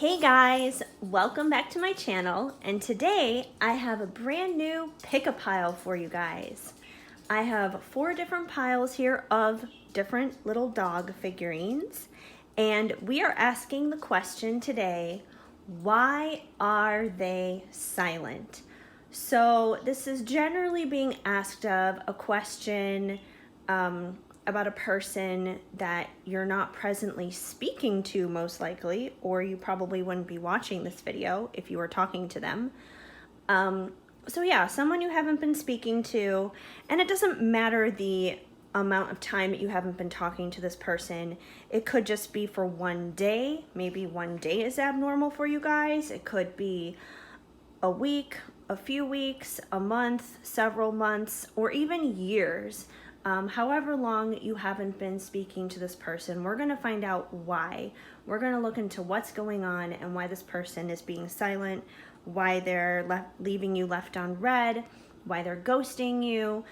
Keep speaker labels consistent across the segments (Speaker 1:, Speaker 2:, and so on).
Speaker 1: Hey guys, welcome back to my channel, and today I have a brand new pick-a-pile for you guys. I have 4 different piles here of different little dog figurines, and we are asking the question today, why are they silent? So this is generally being asked of a question about a person that you're not presently speaking to, most likely, or you probably wouldn't be watching this video if you were talking to them. So yeah, someone you haven't been speaking to, and it doesn't matter the amount of time that you haven't been talking to this person. It could just be for one day. Maybe one day is abnormal for you guys. It could be a week, a few weeks, a month, several months, or even years. However long you haven't been speaking to this person, we're going to find out why. We're going to look into what's going on and why this person is being silent, why they're leaving you left on red, why they're ghosting you,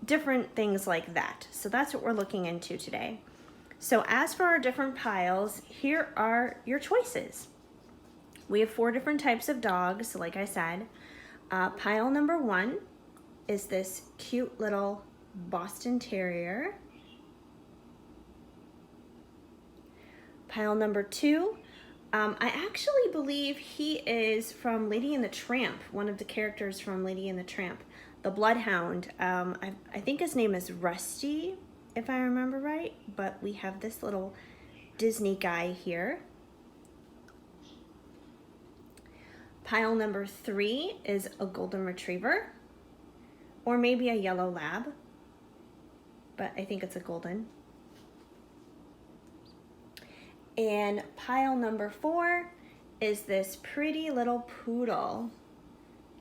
Speaker 1: different things like that. So that's what we're looking into today. So as for our different piles, here are your choices. We have 4 different types of dogs, like I said. Pile number 1 is this cute little Boston Terrier. Pile number 2, I actually believe he is from Lady and the Tramp, one of the characters from Lady and the Tramp, the Bloodhound. I think his name is Rusty, if I remember right, but we have this little Disney guy here. Pile number 3 is a Golden Retriever, or maybe a Yellow Lab, but I think it's a golden. And pile number 4 is this pretty little poodle.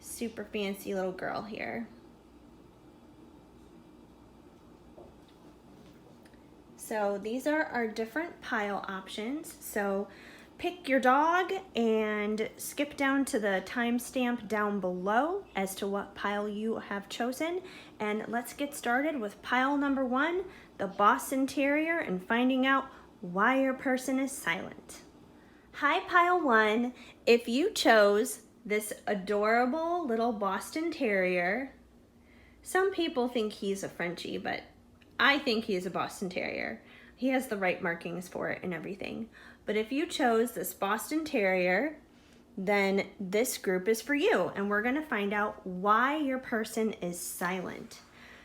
Speaker 1: Super fancy little girl here. So these are our different pile options. So pick your dog and skip down to the timestamp down below as to what pile you have chosen. And let's get started with pile number 1, the Boston Terrier, and finding out why your person is silent. Hi, pile 1. If you chose this adorable little Boston Terrier, some people think he's a Frenchie, but I think he's a Boston Terrier. He has the right markings for it and everything. But if you chose this Boston Terrier, then this group is for you, and we're gonna find out why your person is silent.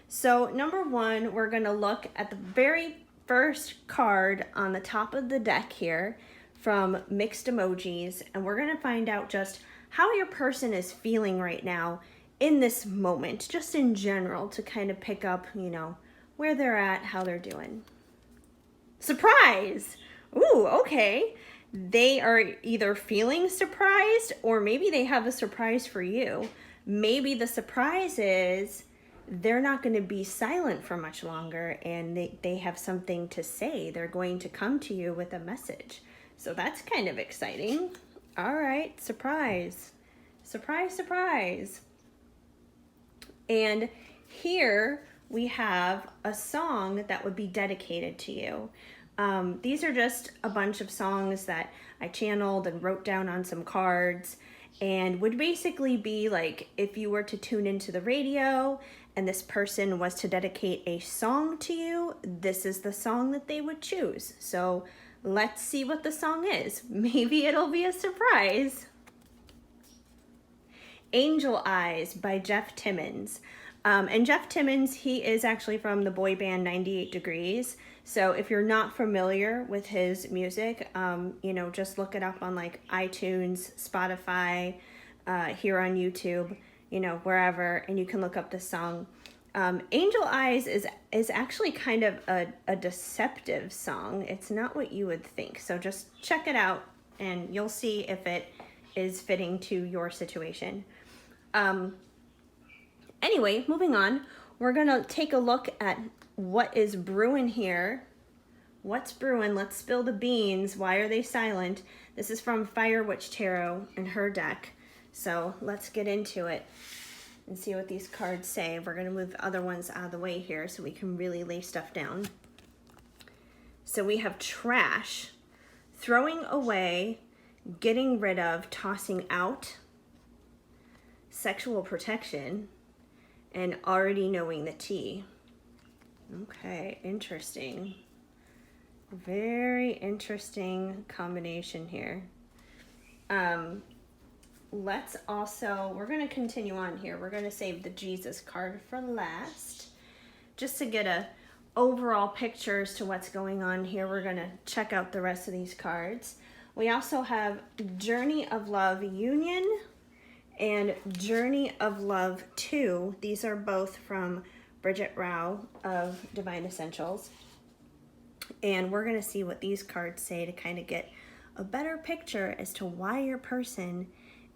Speaker 1: So number 1, we're gonna look at the very first card on the top of the deck here from Mixed Emojis, and we're gonna find out just how your person is feeling right now in this moment, just in general, to kind of pick up, you know, where they're at, how they're doing. Surprise! Ooh, okay. They are either feeling surprised, or maybe they have a surprise for you. Maybe the surprise is they're not going to be silent for much longer, and they have something to say. They're going to come to you with a message. So that's kind of exciting. All right, surprise. Surprise, surprise. And here we have a song that would be dedicated to you. These are just a bunch of songs that I channeled and wrote down on some cards, and would basically be like if you were to tune into the radio and this person was to dedicate a song to you, this is the song that they would choose. So let's see what the song is. Maybe it'll be a surprise. Angel Eyes by Jeff Timmons. And Jeff Timmons, he is actually from the boy band 98 Degrees. So if you're not familiar with his music, you know, just look it up on like iTunes, Spotify, here on YouTube, you know, wherever, and you can look up the song. Angel Eyes is actually kind of a deceptive song. It's not what you would think. So just check it out and you'll see if it is fitting to your situation. Anyway, moving on, we're gonna take a look at what is brewing here. What's brewing? Let's spill the beans. Why are they silent? This is from Fire Witch Tarot and her deck. So let's get into it and see what these cards say. We're gonna move the other ones out of the way here so we can really lay stuff down. So we have trash, throwing away, getting rid of, tossing out sexual protection, and already knowing the tea. Okay, interesting. Very interesting combination here. Let's also, we're going to continue on here. We're going to save the Jesus card for last. Just to get a overall picture as to what's going on here, we're going to check out the rest of these cards. We also have Journey of Love Union and Journey of Love 2. These are both from Bridget Rao of Divine Essentials. And we're going to see what these cards say to kind of get a better picture as to why your person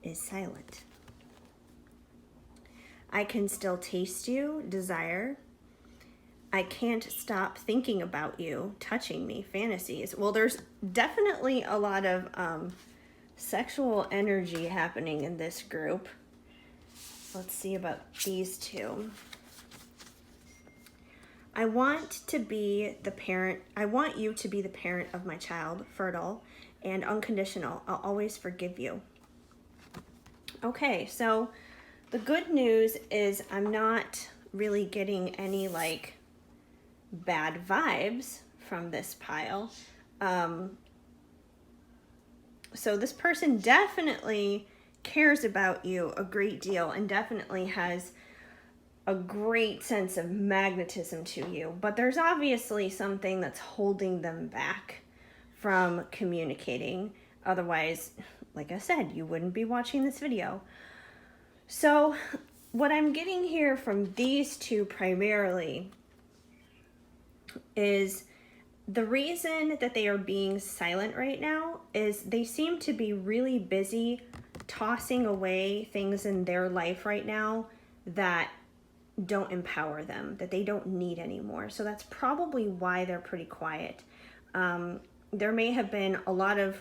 Speaker 1: is silent. I can still taste you, desire. I can't stop thinking about you, touching me, fantasies. Well, there's definitely a lot of sexual energy happening in this group. Let's see about these two. I want to be the parent. I want you to be the parent of my child, fertile and unconditional. I'll always forgive you. Okay, so the good news is I'm not really getting any like bad vibes from this pile. So this person definitely cares about you a great deal and definitely has a great sense of magnetism to you, but there's obviously something that's holding them back from communicating. Otherwise, like I said, you wouldn't be watching this video. So what I'm getting here from these two primarily is the reason that they are being silent right now is they seem to be really busy tossing away things in their life right now that don't empower them, that they don't need anymore. So that's probably why they're pretty quiet. There may have been a lot of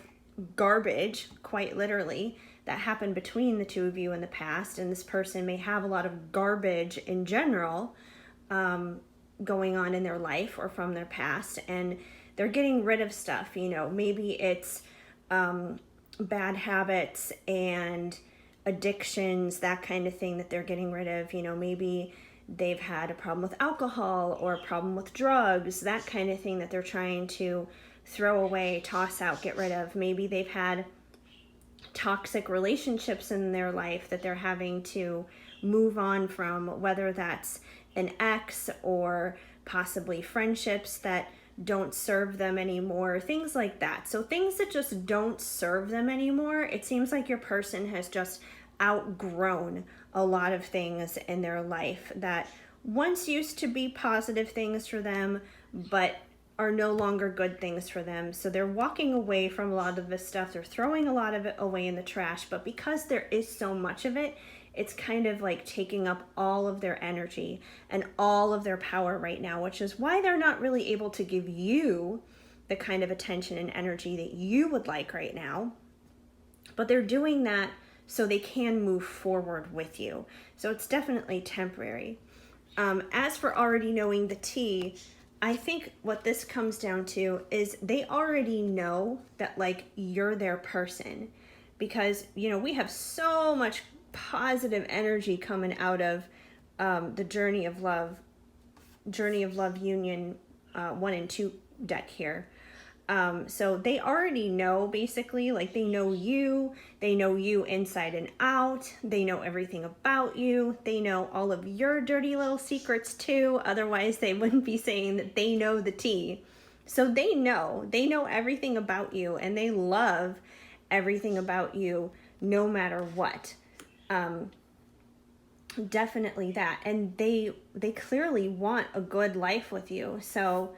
Speaker 1: garbage, quite literally, that happened between the two of you in the past, and this person may have a lot of garbage in general going on in their life or from their past, and they're getting rid of stuff. You know, maybe it's bad habits and addictions, that kind of thing that they're getting rid of. You know, maybe they've had a problem with alcohol or a problem with drugs, that kind of thing that they're trying to throw away, toss out, get rid of. Maybe they've had toxic relationships in their life that they're having to move on from, whether that's an ex or possibly friendships that don't serve them anymore, things like that. So things that just don't serve them anymore. It seems like your person has just outgrown a lot of things in their life that once used to be positive things for them, but are no longer good things for them. So they're walking away from a lot of this stuff. They're throwing a lot of it away in the trash, but because there is so much of it, it's kind of like taking up all of their energy and all of their power right now, which is why they're not really able to give you the kind of attention and energy that you would like right now. But they're doing that so they can move forward with you. So it's definitely temporary. As for already knowing the tea, I think what this comes down to is they already know that like you're their person, because you know we have so much positive energy coming out of the Journey of Love Union 1 and 2 deck here. So they already know, basically, like they know you inside and out, they know everything about you, they know all of your dirty little secrets too, otherwise they wouldn't be saying that they know the tea. So they know everything about you, and they love everything about you no matter what. Definitely that. And they clearly want a good life with you. So,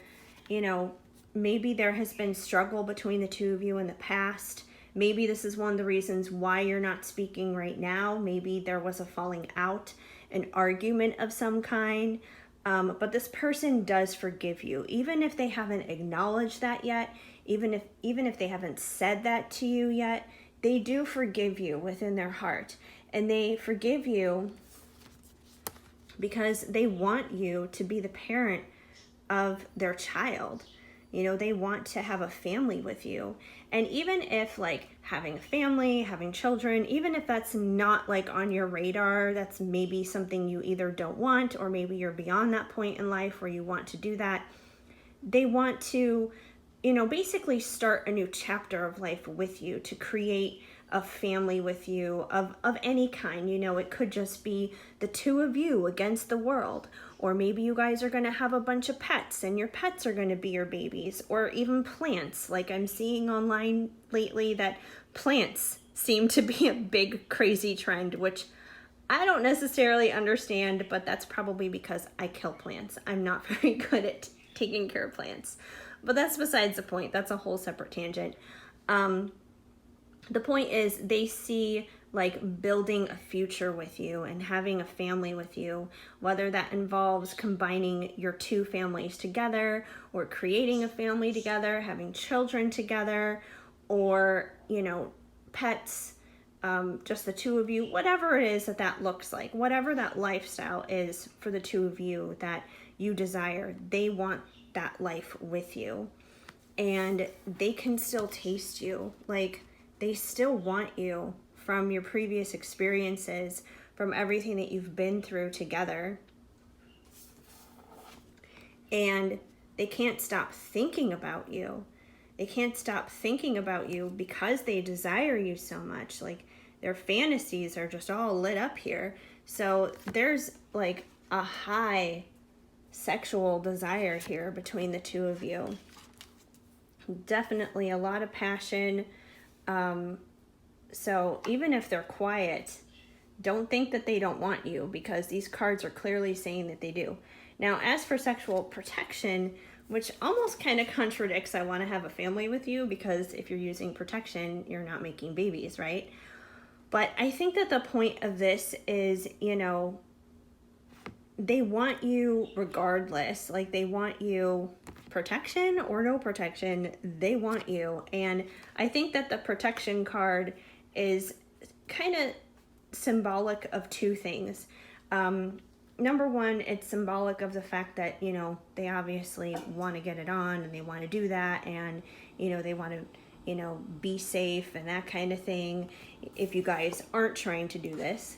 Speaker 1: you know, maybe there has been struggle between the two of you in the past. Maybe this is one of the reasons why you're not speaking right now. Maybe there was a falling out, an argument of some kind. But this person does forgive you, even if they haven't acknowledged that yet, even if they haven't said that to you yet. They do forgive you within their heart, and they forgive you because they want you to be the parent of their child. You know, they want to have a family with you. And even if like having a family, having children, even if that's not like on your radar, that's maybe something you either don't want, or maybe you're beyond that point in life where you want to do that, they want to, you know, basically start a new chapter of life with you, to create a family with you of any kind. You know, it could just be the two of you against the world, or maybe you guys are going to have a bunch of pets and your pets are going to be your babies, or even plants. Like I'm seeing online lately that plants seem to be a big crazy trend, which I don't necessarily understand, but that's probably because I kill plants. I'm not very good at taking care of plants. But that's besides the point. That's a whole separate tangent. The point is, they see like building a future with you and having a family with you, whether that involves combining your two families together, or creating a family together, having children together, or, you know, pets, just the two of you, whatever it is that looks like, whatever that lifestyle is for the two of you that you desire, they want that life with you. And they can still taste you. Like, they still want you from your previous experiences, from everything that you've been through together. And they can't stop thinking about you. They can't stop thinking about you because they desire you so much. Like, their fantasies are just all lit up here. So there's like a high sexual desire here between the two of you. Definitely a lot of passion. So even if they're quiet, don't think that they don't want you, because these cards are clearly saying that they do. Now, as for sexual protection, which almost kind of contradicts I want to have a family with you, because if you're using protection, you're not making babies, right? But I think that the point of this is, you know, they want you regardless. Like, they want you, protection or no protection, they want you. And I think that the protection card is kind of symbolic of two things. Number one, it's symbolic of the fact that, you know, they obviously want to get it on and they want to do that, and, you know, they want to, you know, be safe and that kind of thing if you guys aren't trying to do this.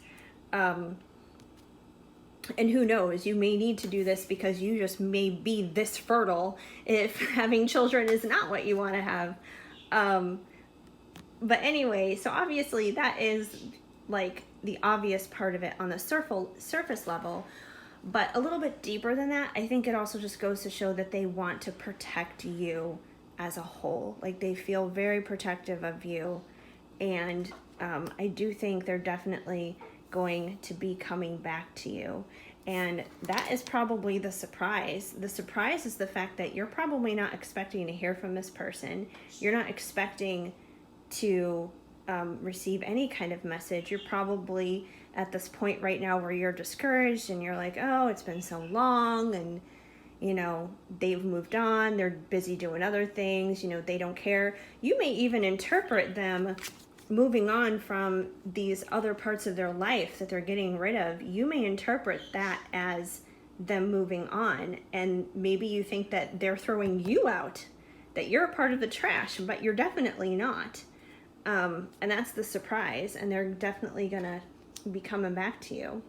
Speaker 1: And who knows, you may need to do this because you just may be this fertile if having children is not what you want to have. But anyway, so obviously that is like the obvious part of it on the surface level. But a little bit deeper than that, I think it also just goes to show that they want to protect you as a whole. Like, they feel very protective of you. And I do think they're definitely going to be coming back to you. And that is probably the surprise. The surprise is the fact that you're probably not expecting to hear from this person. You're not expecting to receive any kind of message. You're probably at this point right now where you're discouraged and you're like, oh, it's been so long, and, you know, they've moved on, they're busy doing other things, you know, they don't care. You may even interpret them moving on from these other parts of their life that they're getting rid of. You may interpret that as them moving on, and maybe you think that they're throwing you out, that you're a part of the trash, but you're definitely not. And that's the surprise, and they're definitely gonna be coming back to you.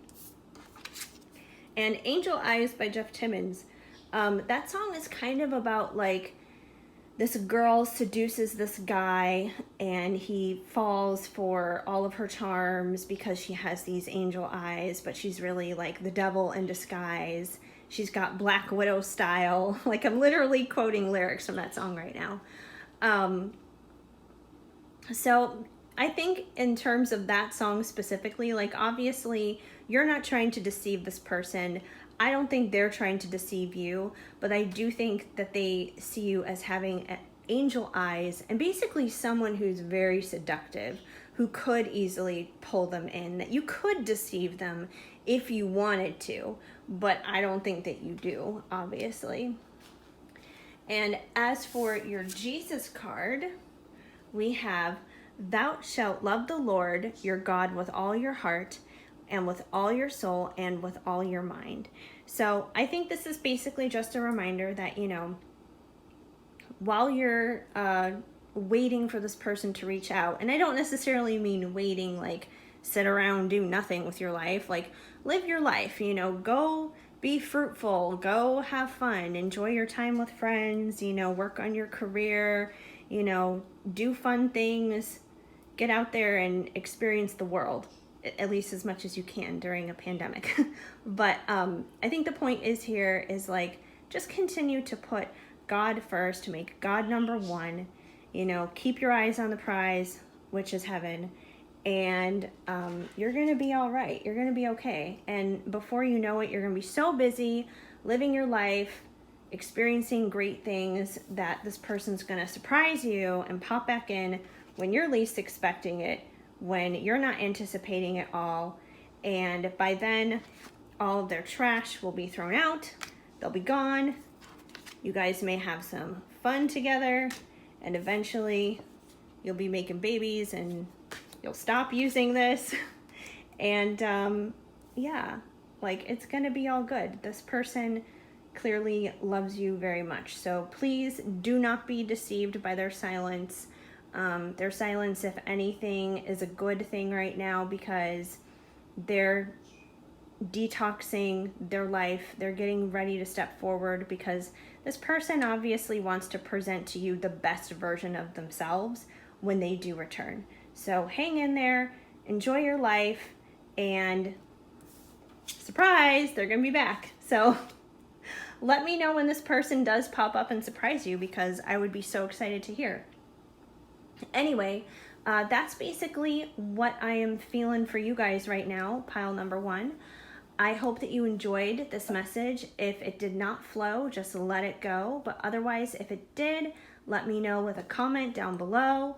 Speaker 1: And Angel Eyes by Jeff Timmons, that song is kind of about like this girl seduces this guy and he falls for all of her charms because she has these angel eyes, but she's really like the devil in disguise. She's got Black Widow style. Like, I'm literally quoting lyrics from that song right now. So I think in terms of that song specifically, like, obviously you're not trying to deceive this person. I don't think they're trying to deceive you, but I do think that they see you as having angel eyes, and basically someone who's very seductive, who could easily pull them in, that you could deceive them if you wanted to, but I don't think that you do, obviously. And as for your Jesus card, we have, thou shalt love the Lord your God with all your heart and with all your soul and with all your mind. So I think this is basically just a reminder that, you know, while you're waiting for this person to reach out, and I don't necessarily mean waiting like sit around, do nothing with your life, like live your life, you know, go be fruitful, go have fun, enjoy your time with friends, you know, work on your career, you know, do fun things, get out there and experience the world, at least as much as you can during a pandemic. But I think the point is here is like, just continue to put God first, to make God number one, you know, keep your eyes on the prize, which is heaven, and you're gonna be all right. You're gonna be okay. And before you know it, you're gonna be so busy living your life, experiencing great things, that this person's gonna surprise you and pop back in when you're least expecting it, when you're not anticipating it all. And by then, all of their trash will be thrown out, they'll be gone. You guys may have some fun together, and eventually you'll be making babies and you'll stop using this. And yeah, like, it's gonna be all good. This person clearly loves you very much. So please do not be deceived by their silence. Their silence, if anything, is a good thing right now, because they're detoxing their life. They're getting ready to step forward, because this person obviously wants to present to you the best version of themselves when they do return. So hang in there, enjoy your life, and surprise, they're gonna be back. So let me know when this person does pop up and surprise you, because I would be so excited to hear. Anyway, that's basically what I am feeling for you guys right now, pile number one. I hope that you enjoyed this message. If it did not flow, just let it go. But otherwise, if it did, let me know with a comment down below.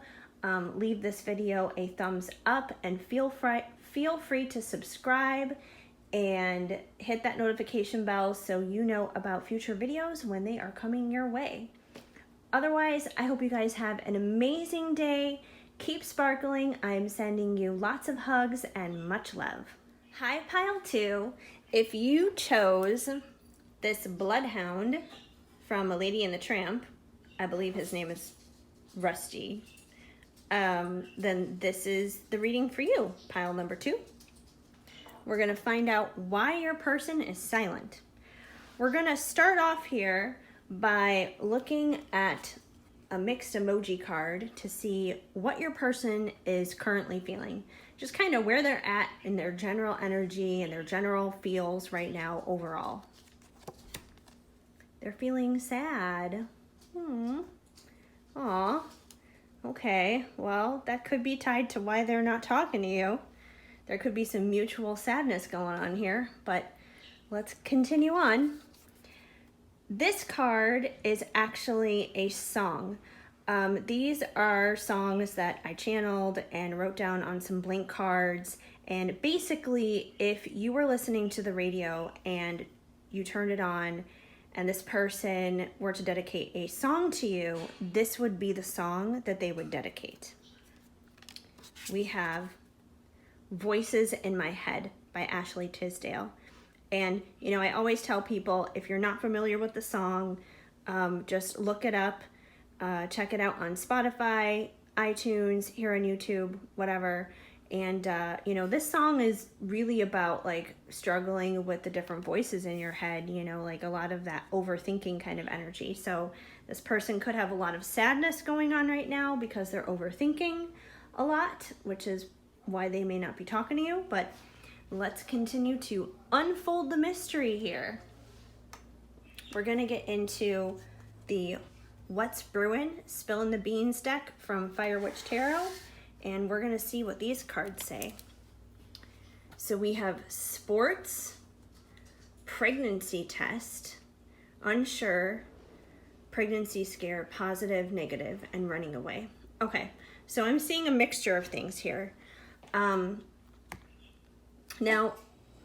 Speaker 1: Leave this video a thumbs up, and feel free to subscribe and hit that notification bell so you know about future videos when they are coming your way. Otherwise, I hope you guys have an amazing day. Keep sparkling. I'm sending you lots of hugs and much love. Hi, pile two. If you chose this bloodhound from A Lady and the Tramp, I believe his name is Rusty, then this is the reading for you, pile number two. We're gonna find out why your person is silent. We're gonna start off here by looking at a mixed emoji card to see what your person is currently feeling. Just kind of where they're at in their general energy and their general feels right now overall. They're feeling sad. Aw. Okay, well, that could be tied to why they're not talking to you. There could be some mutual sadness going on here, but let's continue on. This card is actually a song. These are songs that I channeled and wrote down on some blank cards. And basically, if you were listening to the radio and you turned it on and this person were to dedicate a song to you, this would be the song that they would dedicate. We have Voices in My Head by Ashley Tisdale. And, you know, I always tell people, if you're not familiar with the song, just look it up, check it out on Spotify, iTunes, here on YouTube, whatever. And, you know, this song is really about, like, struggling with the different voices in your head, you know, like a lot of that overthinking kind of energy. So this person could have a lot of sadness going on right now because they're overthinking a lot, which is why they may not be talking to you. But let's continue to unfold the mystery here. We're going to get into the What's Brewin' Spillin' the Beans deck from Fire Witch Tarot, and we're going to see what these cards say. So we have sports, pregnancy test, unsure, pregnancy scare, positive, negative, and running away. Okay, so I'm seeing a mixture of things here. Now,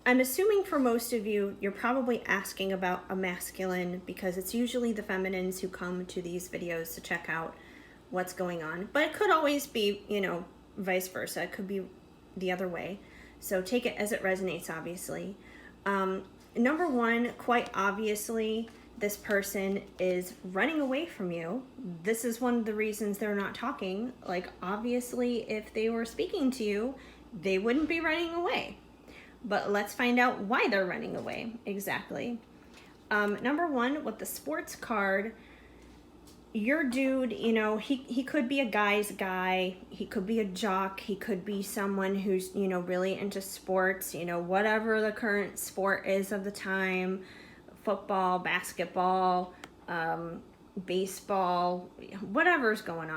Speaker 1: I'm assuming for most of you, you're probably asking about a masculine, because it's usually the feminines who come to these videos to check out what's going on. But it could always be, you know, vice versa. It could be the other way. So take it as it resonates, obviously. Number one, quite obviously, this person is running away from you. This is one of the reasons they're not talking. Like, obviously, if they were speaking to you, they wouldn't be running away. But let's find out why they're running away exactly. Number one, with the sports card, your dude, you know, he could be a guy's guy. He could be a jock. He could be someone who's, you know, really into sports, you know, whatever the current sport is of the time. Football, basketball, baseball, whatever's going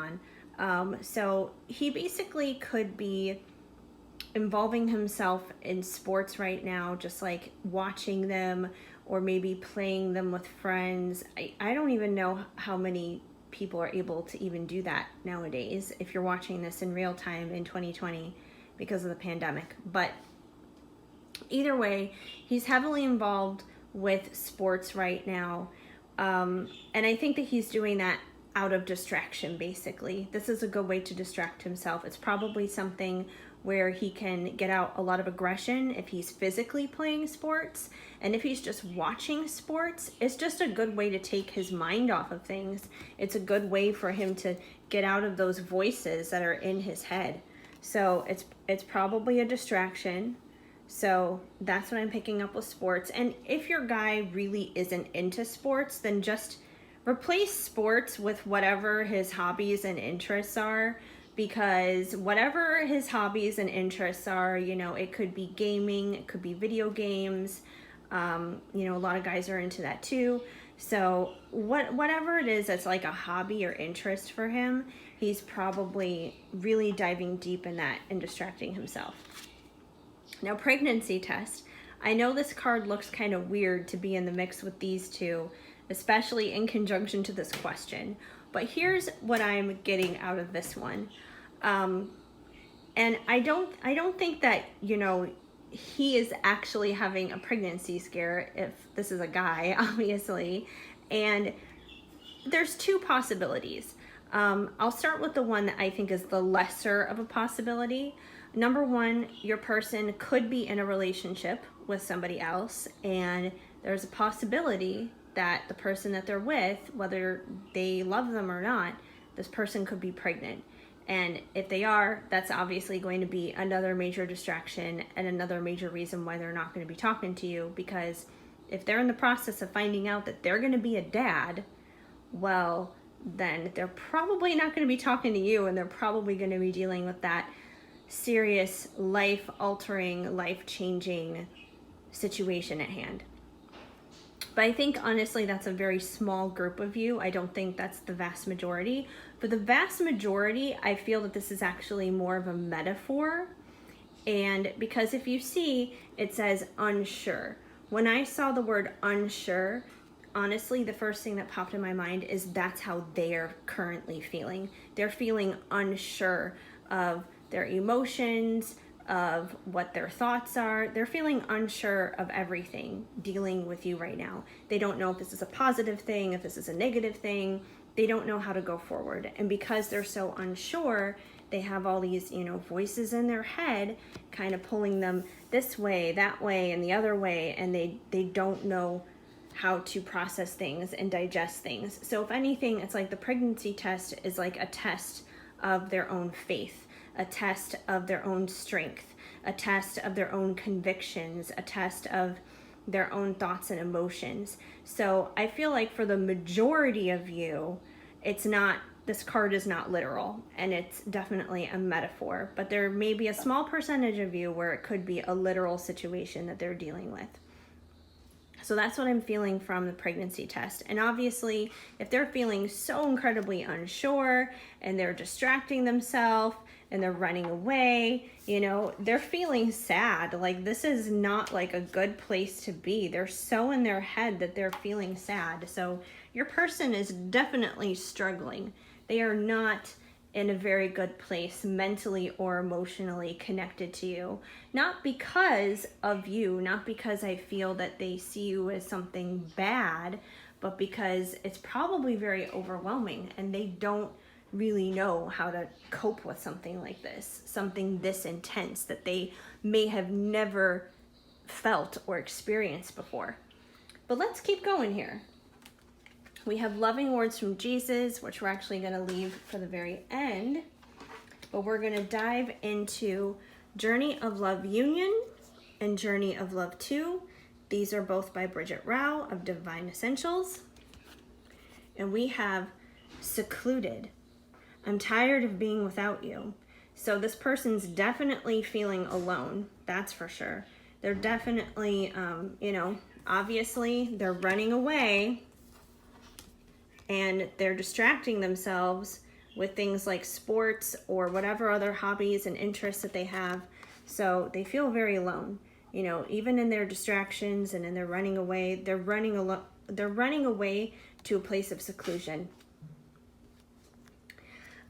Speaker 1: on. So he basically could be involving himself in sports right now, just like watching them or maybe playing them with friends. I don't even know how many people are able to even do that nowadays if you're watching this in real time in 2020 because of the pandemic. But either way, he's heavily involved with sports right now. And I think that he's doing that out of distraction, basically. This is a good way to distract himself. It's probably something where he can get out a lot of aggression if he's physically playing sports. And if he's just watching sports, it's just a good way to take his mind off of things. It's a good way for him to get out of those voices that are in his head. So it's probably a distraction. So that's what I'm picking up with sports. And if your guy really isn't into sports, then just replace sports with whatever his hobbies and interests are. Because whatever his hobbies and interests are, you know, it could be gaming, it could be video games. You know, a lot of guys are into that too. So whatever it is that's like a hobby or interest for him, he's probably really diving deep in that and distracting himself. Now, pregnancy test. I know this card looks kind of weird to be in the mix with these two, especially in conjunction to this question. But here's what I'm getting out of this one. And I don't think that, you know, he is actually having a pregnancy scare if this is a guy, obviously. And there's two possibilities. I'll start with the one that I think is the lesser of a possibility. Number one, your person could be in a relationship with somebody else, and there's a possibility that the person that they're with, whether they love them or not, this person could be pregnant. And if they are, that's obviously going to be another major distraction and another major reason why they're not going to be talking to you, because if they're in the process of finding out that they're going to be a dad, well, then they're probably not going to be talking to you, and they're probably going to be dealing with that serious, life-altering, life-changing situation at hand. But I think, honestly, that's a very small group of you. I don't think that's the vast majority. For the vast majority, I feel that this is actually more of a metaphor. And because if you see, it says unsure. When I saw the word unsure, honestly, the first thing that popped in my mind is that's how they're currently feeling. They're feeling unsure of their emotions, of what their thoughts are. They're feeling unsure of everything dealing with you right now. They don't know if this is a positive thing, if this is a negative thing. They don't know how to go forward. And because they're so unsure, they have all these, you know, voices in their head kind of pulling them this way, that way, and the other way, and they don't know how to process things and digest things. So if anything, it's like the pregnancy test is like a test of their own faith, a test of their own strength, a test of their own convictions, a test of their own thoughts and emotions. So I feel like for the majority of you, it's not, this card is not literal, and it's definitely a metaphor, but there may be a small percentage of you where it could be a literal situation that they're dealing with. So that's what I'm feeling from the pregnancy test. And obviously, if they're feeling so incredibly unsure and they're distracting themselves and they're running away, you know, they're feeling sad. Like, this is not like a good place to be. They're so in their head that they're feeling sad. So your person is definitely struggling. They are not in a very good place mentally or emotionally connected to you. Not because of you, not because I feel that they see you as something bad, but because it's probably very overwhelming and they don't really know how to cope with something like this, something this intense that they may have never felt or experienced before. But let's keep going here. We have loving words from Jesus, which we're actually going to leave for the very end. But we're going to dive into Journey of Love Union and Journey of Love 2. These are both by Bridget Rao of Divine Essentials. And we have Secluded. I'm tired of being without you. So this person's definitely feeling alone. That's for sure. They're definitely, obviously they're running away and they're distracting themselves with things like sports or whatever other hobbies and interests that they have. So they feel very alone. Even in their distractions and in their running away, they're running away to a place of seclusion.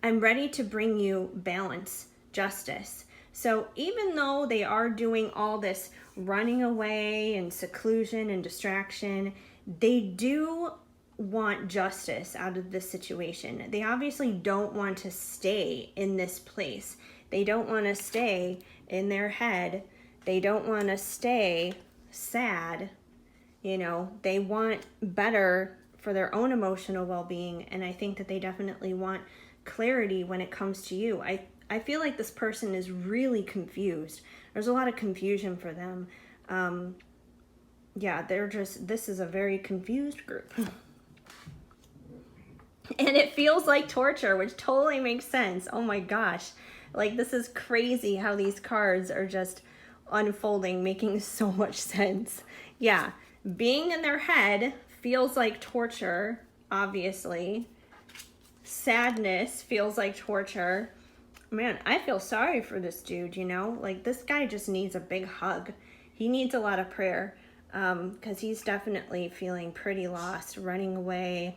Speaker 1: I'm ready to bring you balance, justice. So even though they are doing all this running away and seclusion and distraction, they do want justice out of this situation. They obviously don't want to stay in this place. They don't want to stay in their head. They don't want to stay sad. They want better for their own emotional well-being, and I think that they definitely want clarity when it comes to you. I feel like this person is really confused. There's a lot of confusion for them. This is a very confused group. And it feels like torture, which totally makes sense. Oh my gosh. This is crazy how these cards are just unfolding, making so much sense. Yeah, being in their head feels like torture, obviously. Sadness feels like torture. Man, I feel sorry for this dude, this guy just needs a big hug. He needs a lot of prayer, because he's definitely feeling pretty lost, running away,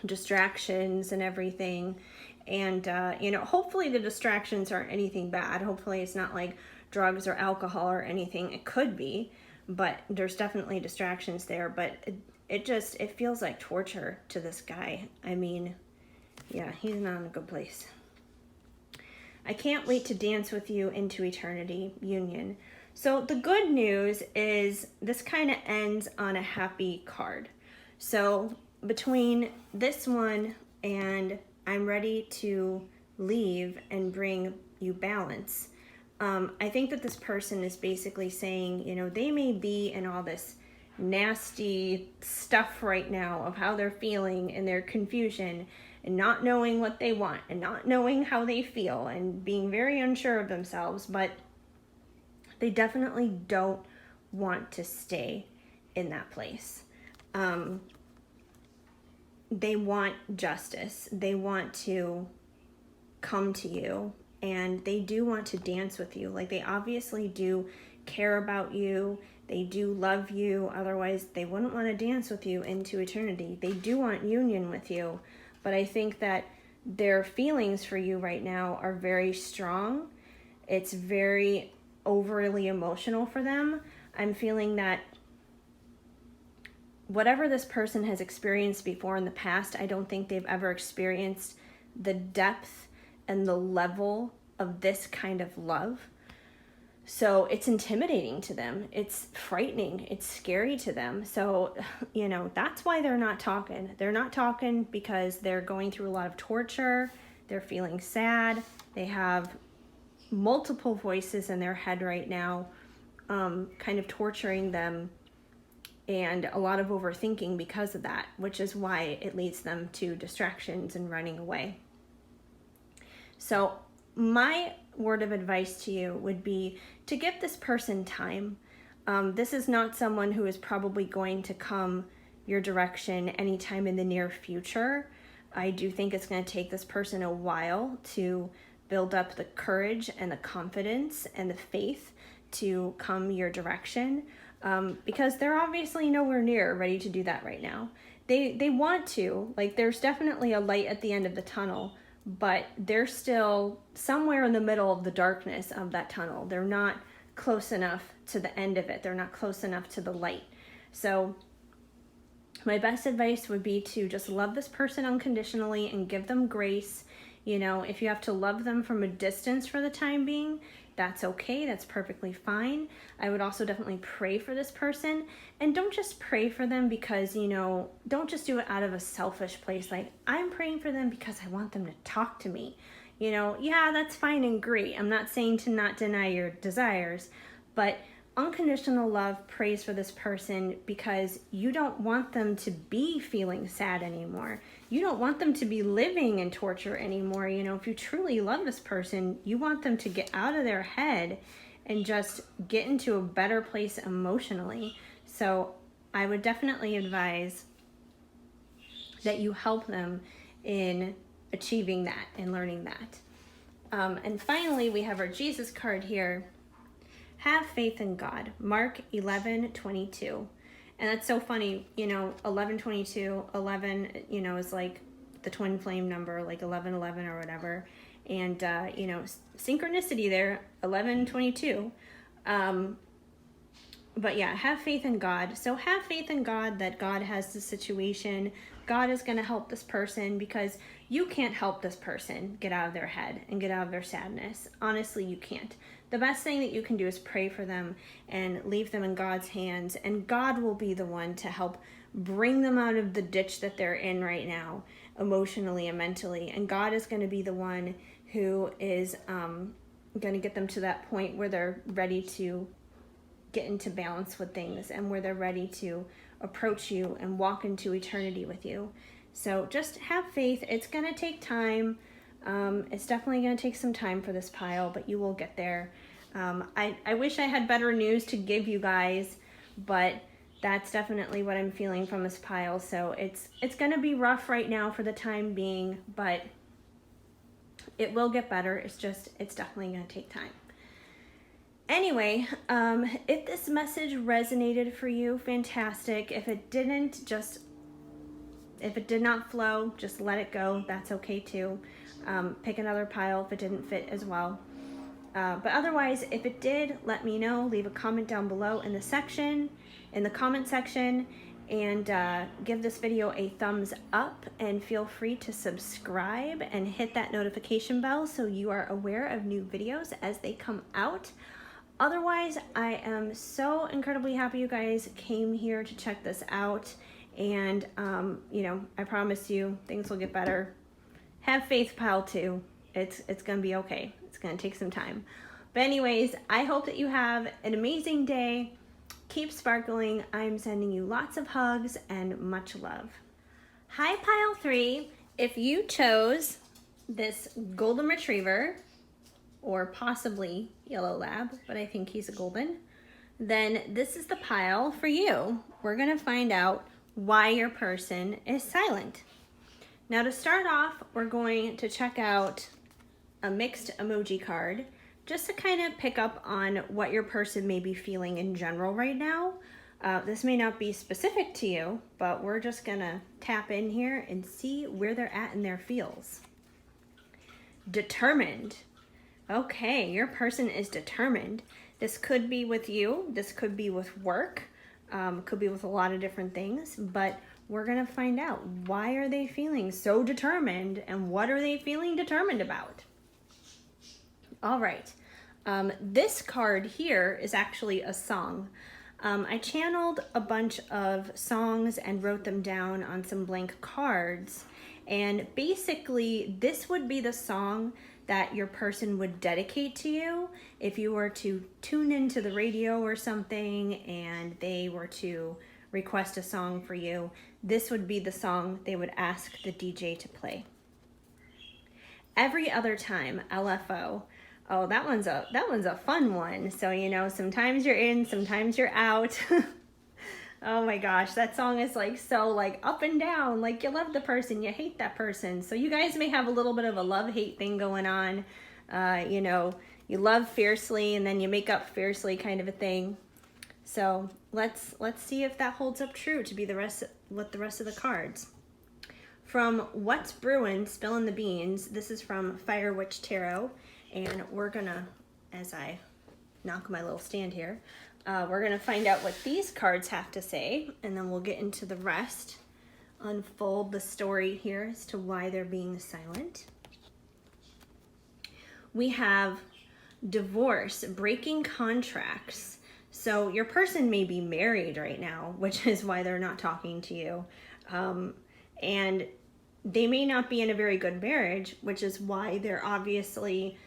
Speaker 1: distractions and everything. And, hopefully the distractions aren't anything bad. Hopefully it's not like drugs or alcohol or anything. It could be, but there's definitely distractions there. But it feels like torture to this guy. I mean, yeah, he's not in a good place. I can't wait to dance with you into eternity, Union. So the good news is this kind of ends on a happy card. So between this one and I'm ready to leave and bring you balance, I think that this person is basically saying, they may be in all this nasty stuff right now of how they're feeling and their confusion and not knowing what they want and not knowing how they feel and being very unsure of themselves, but they definitely don't want to stay in that place. They want justice. They want to come to you, and they do want to dance with you. They obviously do care about you. They do love you. Otherwise, they wouldn't want to dance with you into eternity. They do want union with you, but I think that their feelings for you right now are very strong. It's very overly emotional for them. I'm feeling that whatever this person has experienced before in the past, I don't think they've ever experienced the depth and the level of this kind of love. So it's intimidating to them. It's frightening. It's scary to them. So, that's why they're not talking. They're not talking because they're going through a lot of torture. They're feeling sad. They have multiple voices in their head right now, kind of torturing them, and a lot of overthinking because of that, which is why it leads them to distractions and running away. So my word of advice to you would be to give this person time. This is not someone who is probably going to come your direction anytime in the near future. I do think it's going to take this person a while to build up the courage and the confidence and the faith to come your direction, because they're obviously nowhere near ready to do that right now. They want to, there's definitely a light at the end of the tunnel, but they're still somewhere in the middle of the darkness of that tunnel. They're not close enough to the end of it. They're not close enough to the light. So my best advice would be to just love this person unconditionally and give them grace. If you have to love them from a distance for the time being, that's okay. That's perfectly fine. I would also definitely pray for this person. And don't just pray for them because, don't just do it out of a selfish place. Like, I'm praying for them because I want them to talk to me. Yeah, that's fine and great. I'm not saying to not deny your desires, but unconditional love prays for this person because you don't want them to be feeling sad anymore. You don't want them to be living in torture anymore. If you truly love this person, you want them to get out of their head and just get into a better place emotionally. So I would definitely advise that you help them in achieving that and learning that. And finally, we have our Jesus card here. Have faith in God. Mark 11:22. And that's so funny, 11:22, 11, is like the twin flame number, like 11:11 or whatever. And, synchronicity there, 11:22. But yeah, have faith in God. So have faith in God that God has the situation. God is going to help this person because you can't help this person get out of their head and get out of their sadness. Honestly, you can't. The best thing that you can do is pray for them and leave them in God's hands, and God will be the one to help bring them out of the ditch that they're in right now, emotionally and mentally. And God is going to be the one who is going to get them to that point where they're ready to get into balance with things and where they're ready to approach you and walk into eternity with you. So just have faith. It's going to take time. It's definitely going to take some time for this pile, but you will get there. I wish I had better news to give you guys, but that's definitely what I'm feeling from this pile. So it's going to be rough right now for the time being, but it will get better. It's definitely going to take time. Anyway, if this message resonated for you, fantastic. If it didn't, if it did not flow, just let it go. That's okay too. Pick another pile if it didn't fit as well. But otherwise, if it did, let me know. Leave a comment down below in the comment section, and give this video a thumbs up, and feel free to subscribe and hit that notification bell so you are aware of new videos as they come out. Otherwise, I am so incredibly happy you guys came here to check this out, and I promise you things will get better. Have faith, pile 2. It's gonna be okay. It's gonna take some time. But anyways, I hope that you have an amazing day. Keep sparkling. I'm sending you lots of hugs and much love. Hi, pile 3. If you chose this golden retriever, or possibly yellow lab, but I think he's a golden, then this is the pile for you. We're gonna find out why your person is silent. Now, to start off, we're going to check out a mixed emoji card just to kind of pick up on what your person may be feeling in general right now. This may not be specific to you, but we're just gonna tap in here and see where they're at in their feels. Determined. Okay, your person is determined. This could be with you, this could be with work, could be with a lot of different things, but we're gonna find out, why are they feeling so determined and what are they feeling determined about? All right, this card here is actually a song. I channeled a bunch of songs and wrote them down on some blank cards, and basically this would be the song that your person would dedicate to you if you were to tune into the radio or something and they were to request a song for you. This would be the song they would ask the DJ to play. Every Other Time, LFO. Oh, that one's a fun one. So, sometimes you're in, sometimes you're out. Oh my gosh, that song is so up and down. You love the person, you hate that person. So you guys may have a little bit of a love-hate thing going on. You love fiercely and then you make up fiercely, kind of a thing. So let's see if that holds up true to be what the rest of the cards. From What's Brewin', Spillin' the Beans. This is from Fire Witch Tarot, and we're gonna, as I knock my little stand here, we're gonna find out what these cards have to say, and then we'll get into the rest, unfold the story here as to why they're being silent. We have divorce, breaking contracts. So your person may be married right now, which is why they're not talking to you. And they may not be in a very good marriage, which is why they're obviously,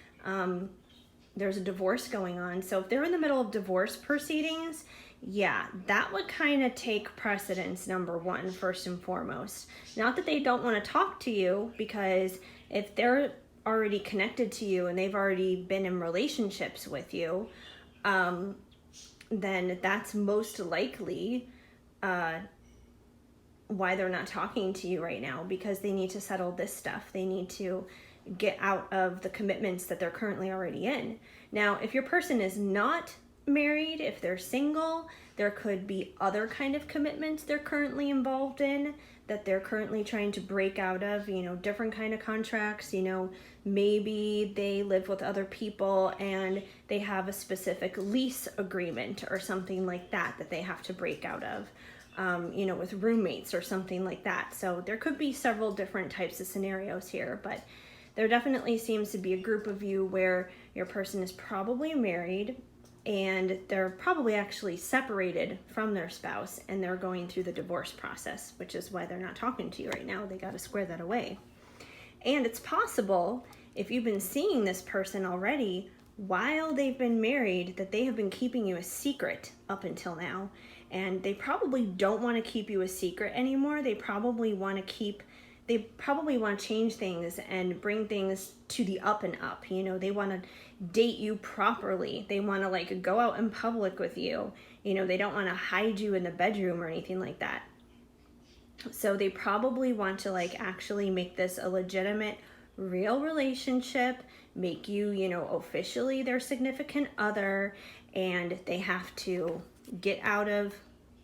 Speaker 1: there's a divorce going on. So if they're in the middle of divorce proceedings, yeah, that would kind of take precedence, number one, first and foremost. Not that they don't want to talk to you, because if they're already connected to you and they've already been in relationships with you, then that's most likely why they're not talking to you right now, because they need to settle this stuff. They need to get out of the commitments that they're currently already in. Now, if your person is not married, if they're single, there could be other kind of commitments they're currently involved in that they're currently trying to break out of, different kind of contracts. Maybe they live with other people and they have a specific lease agreement or something like that that they have to break out of, with roommates or something like that. So there could be several different types of scenarios here, but there definitely seems to be a group of you where your person is probably married and they're probably actually separated from their spouse and they're going through the divorce process, which is why they're not talking to you right now. They got to square that away. And it's possible, if you've been seeing this person already while they've been married, that they have been keeping you a secret up until now. And they probably don't want to keep you a secret anymore. They probably want to change things and bring things to the up and up. They want to date you properly. They want to go out in public with you. They don't want to hide you in the bedroom or anything like that. So they probably want to actually make this a legitimate, real relationship, make you, officially their significant other, and they have to get out of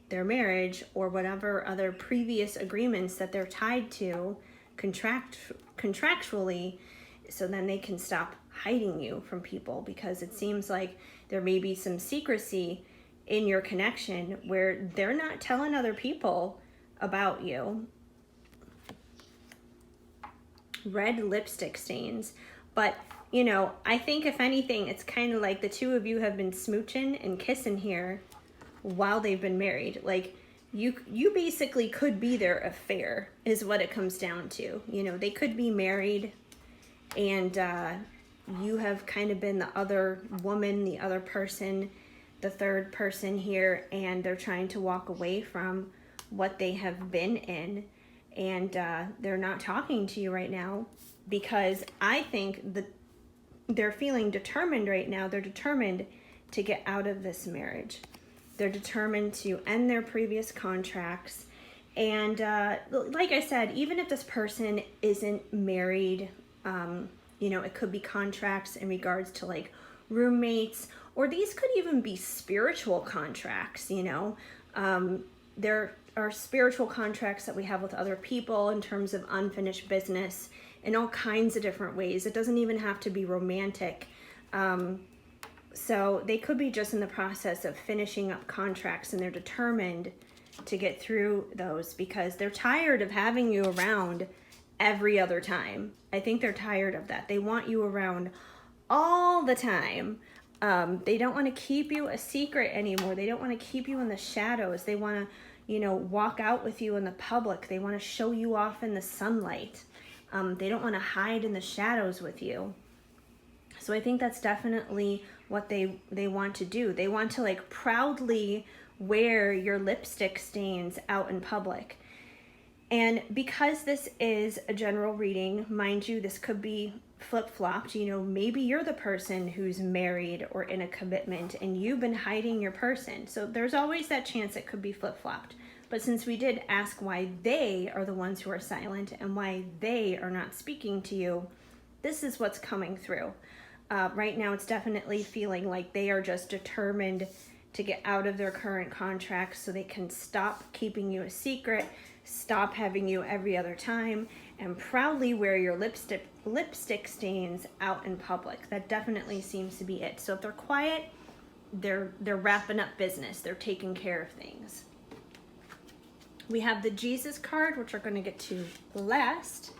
Speaker 1: their marriage or whatever other previous agreements that they're tied to contractually, so then they can stop hiding you from people, because it seems like there may be some secrecy in your connection where they're not telling other people about you. Red lipstick stains. But, I think if anything, it's kind of like the two of you have been smooching and kissing here while they've been married. You basically could be their affair, is what it comes down to. They could be married and you have kind of been the other woman, the other person, the third person here, and they're trying to walk away from what they have been in, and they're not talking to you right now because I think that they're feeling determined right now. They're determined to get out of this marriage. They're determined to end their previous contracts. And like I said, even if this person isn't married, it could be contracts in regards to roommates, or these could even be spiritual contracts. There are spiritual contracts that we have with other people in terms of unfinished business in all kinds of different ways. It doesn't even have to be romantic. So they could be just in the process of finishing up contracts, and they're determined to get through those because they're tired of having you around every other time. I think they're tired of that. They want you around all the time. They don't want to keep you a secret anymore. They don't want to keep you in the shadows. They want to, walk out with you in the public. They want to show you off in the sunlight. They don't want to hide in the shadows with you. So I think that's definitely what they want to do. They want to proudly wear your lipstick stains out in public. And because this is a general reading, mind you, this could be flip-flopped. Maybe you're the person who's married or in a commitment and you've been hiding your person. So there's always that chance it could be flip-flopped. But since we did ask why they are the ones who are silent and why they are not speaking to you, this is what's coming through. Right now, it's definitely feeling like they are just determined to get out of their current contracts so they can stop keeping you a secret, stop having you every other time, and proudly wear your lipstick stains out in public. That definitely seems to be it. So if they're quiet, they're wrapping up business. They're taking care of things. We have the Jesus card, which we're going to get to last.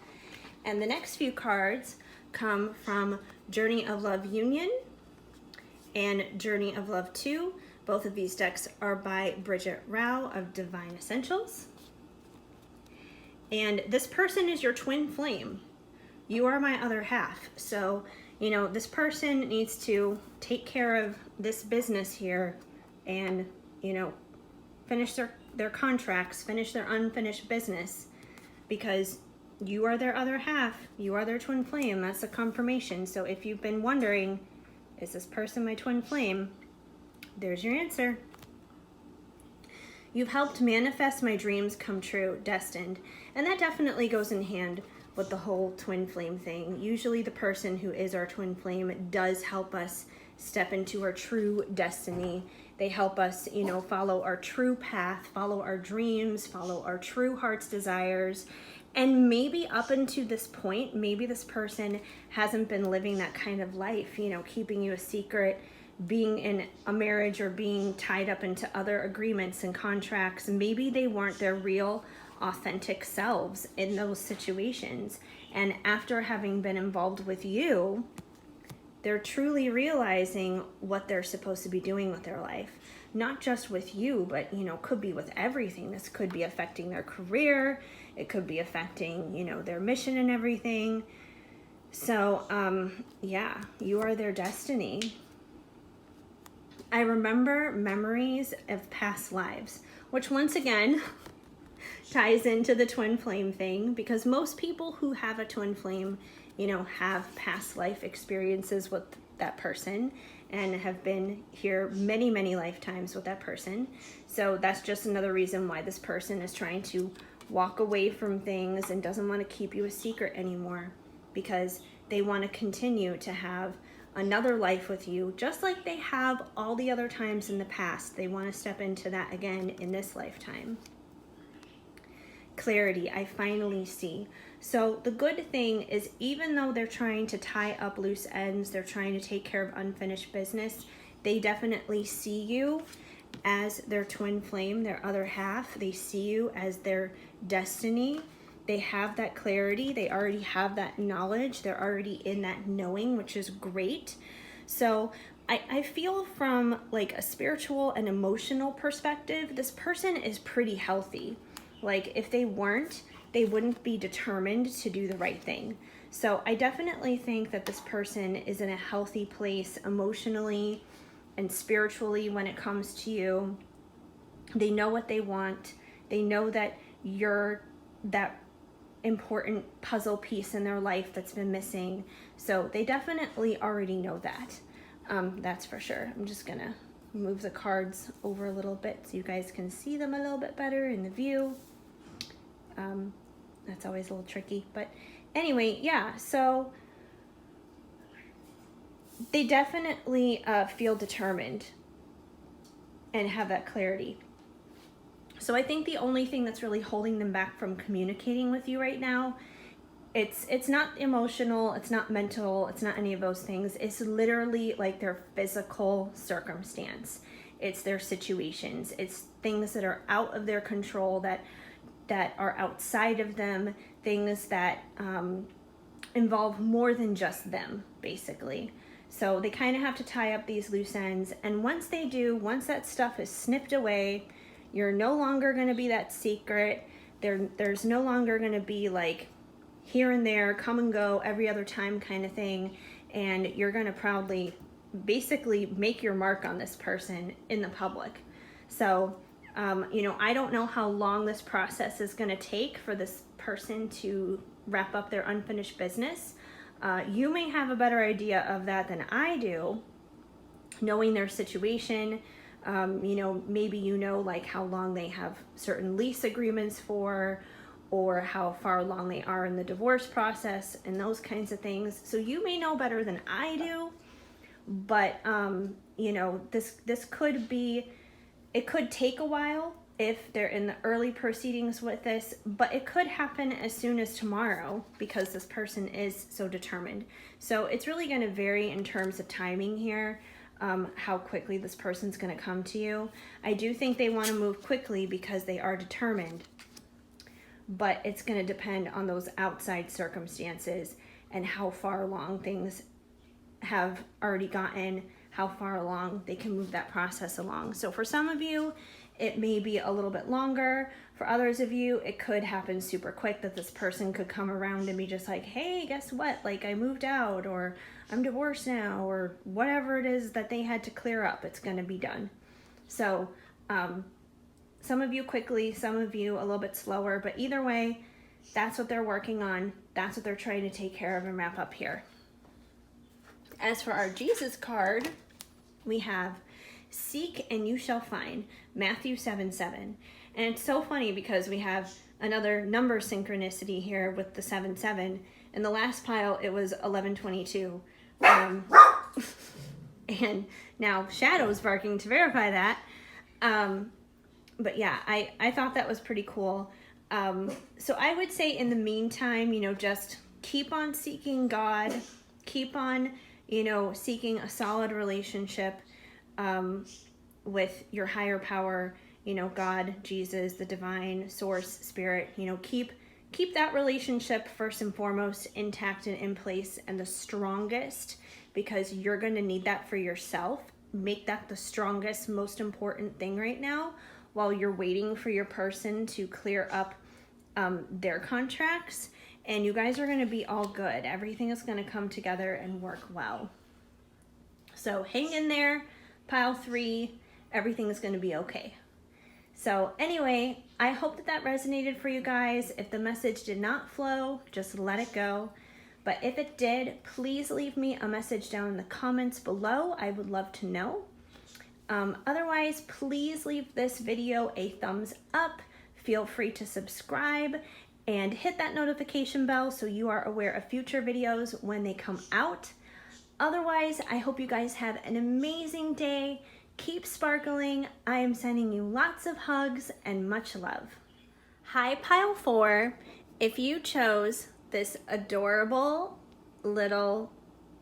Speaker 1: And the next few cards come from Journey of Love Union, and Journey of Love 2. Both of these decks are by Bridget Rao of Divine Essentials. And this person is your twin flame. You are my other half. So, you know, this person needs to take care of this business here and, you know, finish their contracts, finish their unfinished business, because you are their other half. You are their twin flame. That's a confirmation. So if you've been wondering, is this person my twin flame? There's your answer. You've helped manifest my dreams come true, destined. And that definitely goes in hand with the whole twin flame thing. Usually the person who is our twin flame does help us step into our true destiny. They help us, you know, follow our true path, follow our dreams, follow our true heart's desires. And maybe up until this point, maybe this person hasn't been living that kind of life, you know, keeping you a secret, being in a marriage or being tied up into other agreements and contracts. Maybe they weren't their real authentic selves in those situations. And after having been involved with you, they're truly realizing what they're supposed to be doing with their life. Not just with you, but, you know, could be with everything. This could be affecting their career. It could be affecting, you know, their mission and everything. So, yeah, you are their destiny. I remember memories of past lives, which once again ties into the twin flame thing, because most people who have a twin flame, you know, have past life experiences with that person and have been here many, many lifetimes with that person. So that's just another reason why this person is trying to walk away from things and doesn't want to keep you a secret anymore, because they want to continue to have another life with you, just like they have all the other times in the past. They want to step into that again in this lifetime. Clarity, I finally see. So the good thing is, even though they're trying to tie up loose ends, they're trying to take care of unfinished business, they definitely see you as their twin flame, their other half. They see you as their destiny. They have that clarity. They already have that knowledge. They're already in that knowing, which is great. So I feel from like a spiritual and emotional perspective, this person is pretty healthy. Like if they weren't, they wouldn't be determined to do the right thing. So I definitely think that this person is in a healthy place emotionally and spiritually when it comes to you. They know what they want. They know that you're that important puzzle piece in their life that's been missing. So they definitely already know that. That's for sure. I'm just gonna move the cards over a little bit so you guys can see them a little bit better in the view. That's always a little tricky, but anyway, yeah, so they definitely feel determined and have that clarity. So I think the only thing that's really holding them back from communicating with you right now, it's not emotional, it's not mental, it's not any of those things. It's literally like their physical circumstance. It's their situations. It's things that are out of their control, that are outside of them, things that involve more than just them, basically. So they kind of have to tie up these loose ends. And once they do, once that stuff is snipped away, you're no longer going to be that secret. There's no longer going to be like here and there, come and go every other time kind of thing. And you're going to proudly basically make your mark on this person in the public. So, you know, I don't know how long this process is going to take for this person to wrap up their unfinished business. You may have a better idea of that than I do, knowing their situation. You know, maybe you know like how long they have certain lease agreements for, or how far along they are in the divorce process and those kinds of things. So you may know better than I do, but you know, this could be, it could take a while if they're in the early proceedings with this, but it could happen as soon as tomorrow because this person is so determined. So it's really going to vary in terms of timing here, how quickly this person's going to come to you. I do think they want to move quickly because they are determined, but it's going to depend on those outside circumstances and how far along things have already gotten how far along they can move that process along. So for some of you, it may be a little bit longer. For others of you, it could happen super quick, that this person could come around and be just like, hey, guess what? Like, I moved out, or I'm divorced now, or whatever it is that they had to clear up, it's going to be done. So some of you quickly, some of you a little bit slower, but either way, that's what they're working on. That's what they're trying to take care of and wrap up here. As for our Jesus card, we have seek and you shall find, Matthew 7:7. And it's so funny because we have another number synchronicity here with the 7:7. In the last pile, it was 11:22. And now Shadow's barking to verify that. But yeah, I thought that was pretty cool. So I would say in the meantime, just keep on seeking God, keep on, seeking a solid relationship with your higher power, God, Jesus, the divine source, spirit, keep that relationship first and foremost intact and in place and the strongest, because you're going to need that for yourself. Make that the strongest, most important thing right now while you're waiting for your person to clear up their contracts. And you guys are going to be all good. Everything is going to come together and work well. So hang in there, pile 3. Everything is going to be okay. So anyway, I hope that resonated for you guys. If the message did not flow, just let it go. But if it did, please leave me a message down in the comments below. I would love to know. Otherwise, please leave this video a thumbs up. Feel free to subscribe and hit that notification bell so you are aware of future videos when they come out. Otherwise, I hope you guys have an amazing day. Keep sparkling. I am sending you lots of hugs and much love. Hi, pile 4. If you chose this adorable little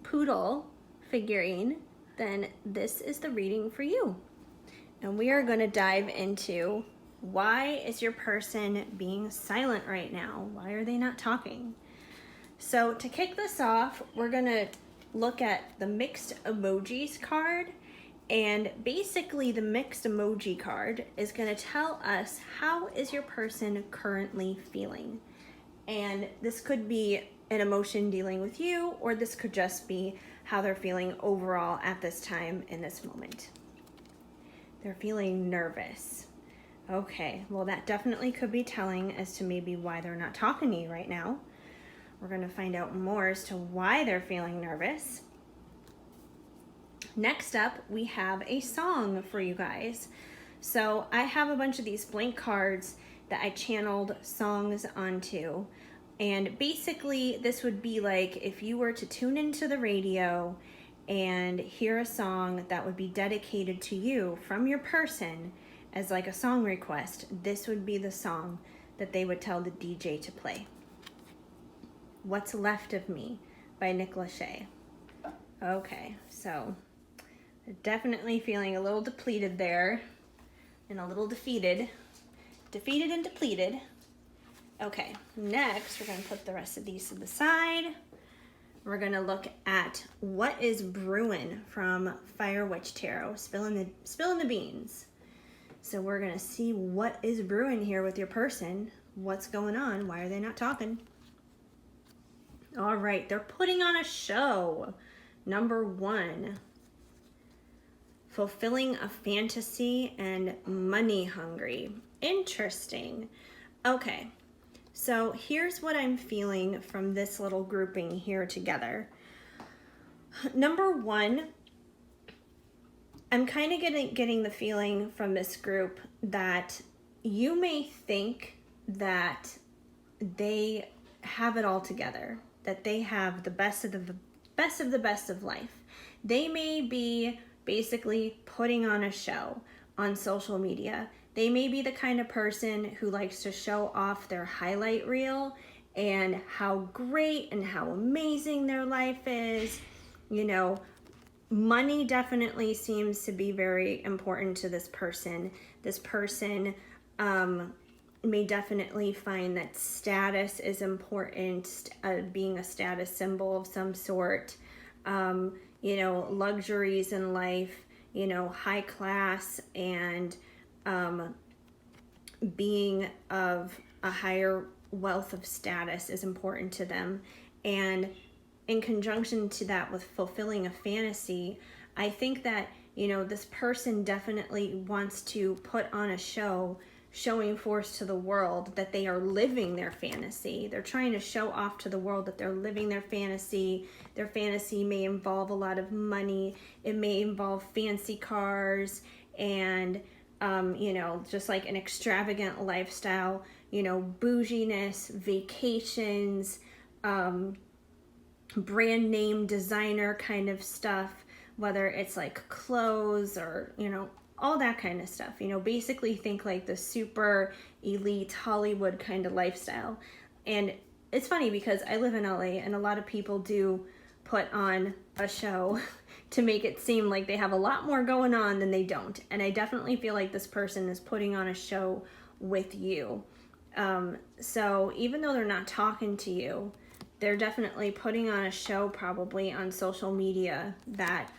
Speaker 1: poodle figurine, then this is the reading for you. And we are going to dive into, why is your person being silent right now? Why are they not talking? So to kick this off, we're going to look at the mixed emojis card. And basically the mixed emoji card is going to tell us, how is your person currently feeling? And this could be an emotion dealing with you, or this could just be how they're feeling overall at this time in this moment. They're feeling nervous. Okay, well that definitely could be telling as to maybe why they're not talking to you right now. We're going to find out more as to why they're feeling nervous. Next up, we have a song for you guys. So I have a bunch of these blank cards that I channeled songs onto. And basically this would be like if you were to tune into the radio and hear a song that would be dedicated to you from your person as like a song request, this would be the song that they would tell the DJ to play. What's Left of Me by Nick Lachey. Okay, so definitely feeling a little depleted there and a little defeated and depleted. Okay, next we're going to put the rest of these to the side. We're going to look at what is brewing from Fire Witch Tarot, spilling the beans. So we're going to see what is brewing here with your person. What's going on? Why are they not talking? All right, they're putting on a show. Number 1. Fulfilling a fantasy and money hungry. Interesting. Okay, so here's what I'm feeling from this little grouping here together. Number 1, I'm kind of getting the feeling from this group that you may think that they have it all together, that they have the best of the best of life. They may be basically putting on a show on social media. They may be the kind of person who likes to show off their highlight reel and how great and how amazing their life is. Money definitely seems to be very important to this person. This person may definitely find that status is important, being a status symbol of some sort. luxuries in life, high class, and being of a higher wealth of status is important to them. And in conjunction to that, with fulfilling a fantasy, I think that, this person definitely wants to put on a show, showing forth to the world that they are living their fantasy. They're trying to show off to the world that they're living their fantasy. Their fantasy may involve a lot of money. It may involve fancy cars and, just like an extravagant lifestyle, bouginess, vacations, brand name designer kind of stuff, whether it's like clothes or, all that kind of stuff. Basically think like the super elite Hollywood kind of lifestyle. And it's funny because I live in LA and a lot of people do put on a show to make it seem like they have a lot more going on than they don't. And I definitely feel like this person is putting on a show with you. So even though they're not talking to you, they're definitely putting on a show probably on social media that,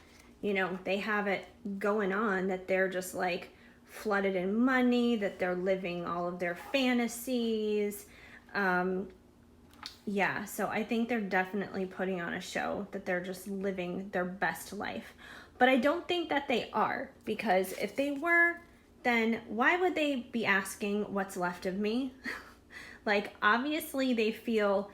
Speaker 1: they have it going on, that they're just like flooded in money, that they're living all of their fantasies. So I think they're definitely putting on a show, that they're just living their best life. But I don't think that they are, because if they were, then why would they be asking what's left of me? Like, obviously they feel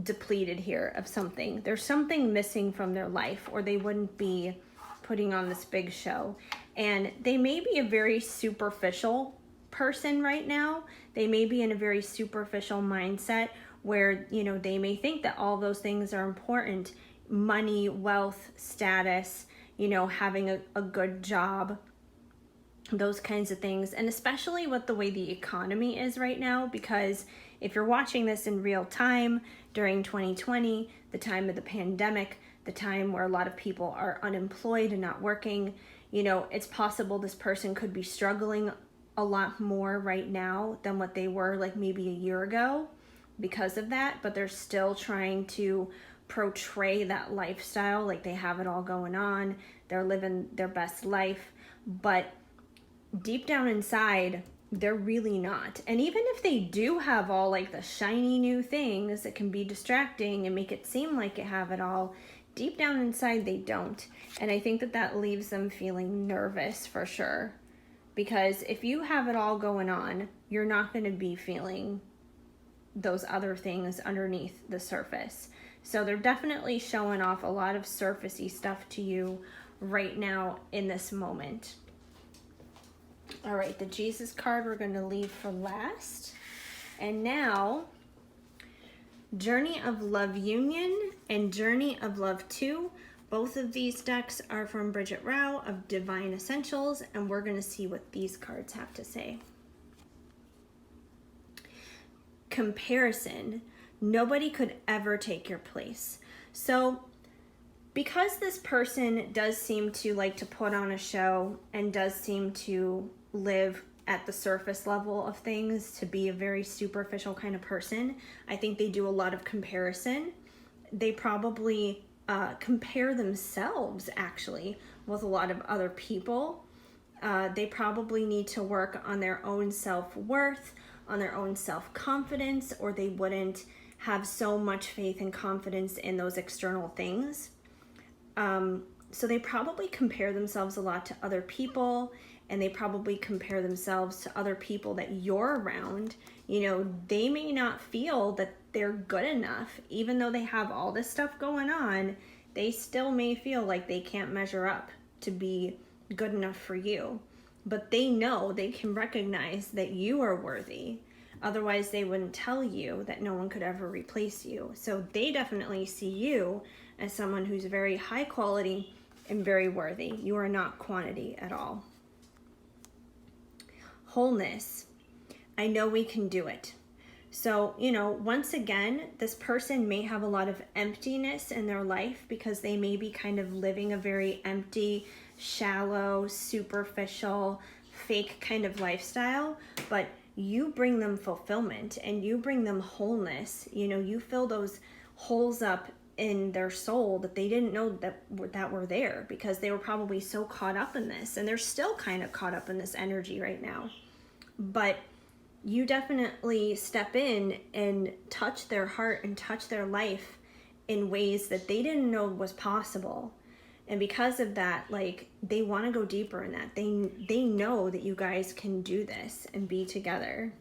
Speaker 1: depleted here of something. There's something missing from their life, or they wouldn't be putting on this big show. And they may be a very superficial person right now. They may be in a very superficial mindset where, they may think that all those things are important: money, wealth, status, having a good job, those kinds of things. And especially with the way the economy is right now, because if you're watching this in real time during 2020, the time of the pandemic, the time where a lot of people are unemployed and not working, it's possible this person could be struggling a lot more right now than what they were like maybe a year ago because of that. But they're still trying to portray that lifestyle like they have it all going on. They're living their best life. But deep down inside, they're really not. And even if they do have all like the shiny new things that can be distracting and make it seem like they have it all, deep down inside they don't. And I think that leaves them feeling nervous for sure. Because if you have it all going on, you're not going to be feeling those other things underneath the surface. So they're definitely showing off a lot of surfacey stuff to you right now in this moment. All right, the Jesus card we're going to leave for last. And now, Journey of Love Union and Journey of Love 2. Both of these decks are from Bridget Rao of Divine Essentials, and we're going to see what these cards have to say. Comparison. Nobody could ever take your place. So, because this person does seem to like to put on a show and does seem to live at the surface level of things, to be a very superficial kind of person, I think they do a lot of comparison. They probably compare themselves actually with a lot of other people. They probably need to work on their own self-worth, on their own self-confidence, or they wouldn't have so much faith and confidence in those external things. So they probably compare themselves a lot to other people, and they probably compare themselves to other people that you're around. They may not feel that they're good enough. Even though they have all this stuff going on, they still may feel like they can't measure up to be good enough for you. But they know, they can recognize that you are worthy. Otherwise, they wouldn't tell you that no one could ever replace you. So they definitely see you as someone who's very high quality and very worthy. You are not quantity at all. Wholeness. I know we can do it. So, once again, this person may have a lot of emptiness in their life because they may be kind of living a very empty, shallow, superficial, fake kind of lifestyle, but you bring them fulfillment and you bring them wholeness. You fill those holes up in their soul that they didn't know that were there, because they were probably so caught up in this, and they're still kind of caught up in this energy right now. But you definitely step in and touch their heart and touch their life in ways that they didn't know was possible. And because of that, like, they want to go deeper in that. They know that you guys can do this and be together.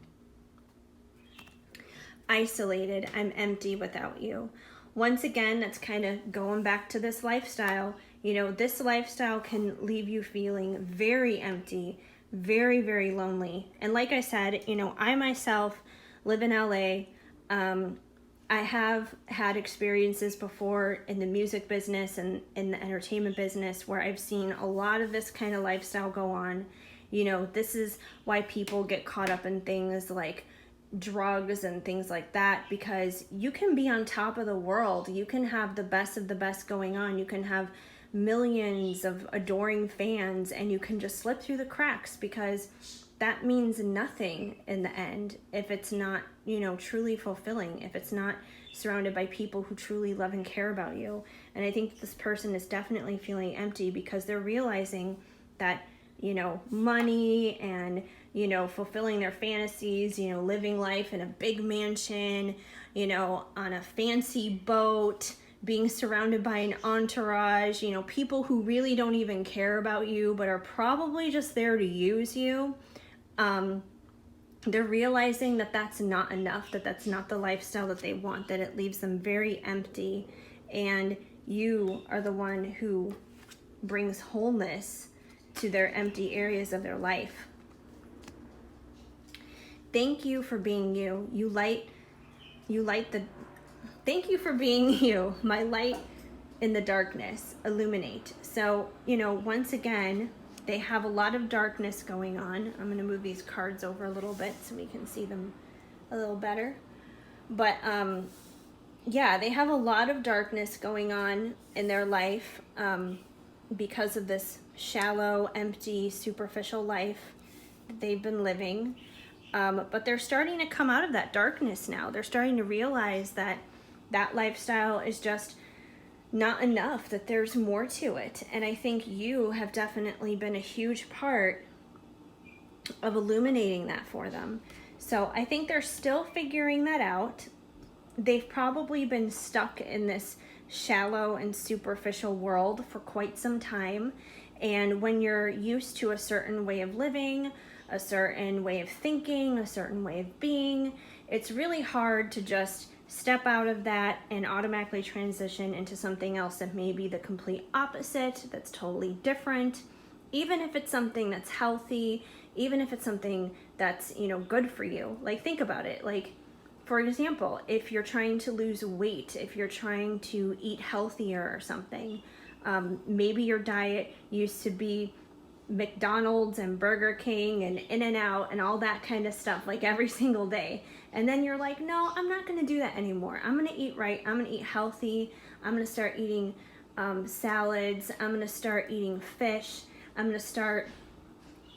Speaker 1: Isolated, I'm empty without you. Once again, that's kind of going back to this lifestyle. You know, this lifestyle can leave you feeling very empty, very, very lonely. And like I said, you know, I myself live in LA. I have had experiences before in the music business and in the entertainment business where I've seen a lot of this kind of lifestyle go on. You know, this is why people get caught up in things like drugs and things like that, because you can be on top of the world. You can have the best of the best going on. You can have millions of adoring fans, and you can just slip through the cracks, because that means nothing in the end if it's not, you know, truly fulfilling, if it's not surrounded by people who truly love and care about you. And I think this person is definitely feeling empty because they're realizing that, you know, money and, you know, fulfilling their fantasies, you know, living life in a big mansion, you know, on a fancy boat, being surrounded by an entourage, you know, people who really don't even care about you but are probably just there to use you. They're realizing that that's not enough, that that's not the lifestyle that they want, that it leaves them very empty. And you are the one who brings wholeness to their empty areas of their life. Thank you for being you. Thank you for being you. My light in the darkness. Illuminate. So, you know, once again, they have a lot of darkness going on. I'm going to move these cards over a little bit so we can see them a little better. But, yeah, they have a lot of darkness going on in their life because of this shallow, empty, superficial life that they've been living. But they're starting to come out of that darkness now. They're starting to realize that that lifestyle is just not enough, that there's more to it. And I think you have definitely been a huge part of illuminating that for them. So I think they're still figuring that out. They've probably been stuck in this shallow and superficial world for quite some time. And when you're used to a certain way of living, a certain way of thinking, a certain way of being, it's really hard to just step out of that and automatically transition into something else that may be the complete opposite, that's totally different, even if it's something that's healthy, even if it's something that's, you know, good for you. Like, think about it. Like, for example, if you're trying to lose weight, if you're trying to eat healthier or something, maybe your diet used to be McDonald's and Burger King and In-N-Out and all that kind of stuff, like every single day. And then you're like, no, I'm not going to do that anymore. I'm going to eat right. I'm going to eat healthy. I'm going to start eating salads. I'm going to start eating fish. I'm going to start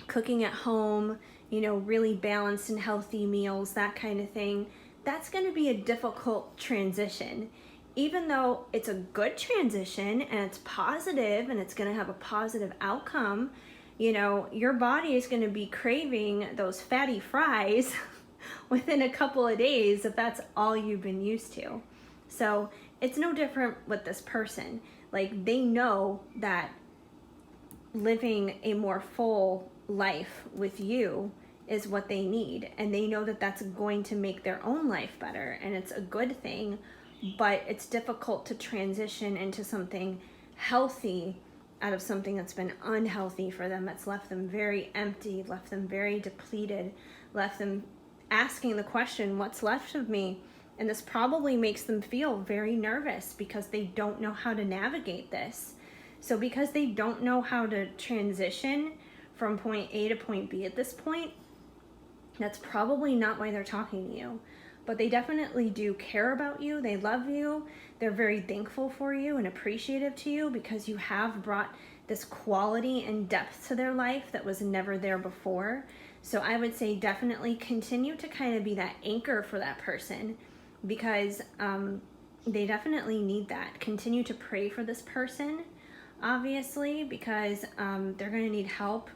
Speaker 1: cooking at home, you know, really balanced and healthy meals, that kind of thing. That's going to be a difficult transition. Even though it's a good transition and it's positive and it's going to have a positive outcome, you know, your body is going to be craving those fatty fries within a couple of days if that's all you've been used to. So it's no different with this person. Like, they know that living a more full life with you is what they need, and they know that that's going to make their own life better, and it's a good thing. But it's difficult to transition into something healthy out of something that's been unhealthy for them, that's left them very empty, left them very depleted, left them asking the question, what's left of me? And this probably makes them feel very nervous because they don't know how to navigate this. So because they don't know how to transition from point A to point B at this point, that's probably not why they're talking to you. But they definitely do care about you. They love you. They're very thankful for you and appreciative to you because you have brought this quality and depth to their life that was never there before. So I would say definitely continue to kind of be that anchor for that person because, they definitely need that. Continue to pray for this person, obviously, because they're going to need help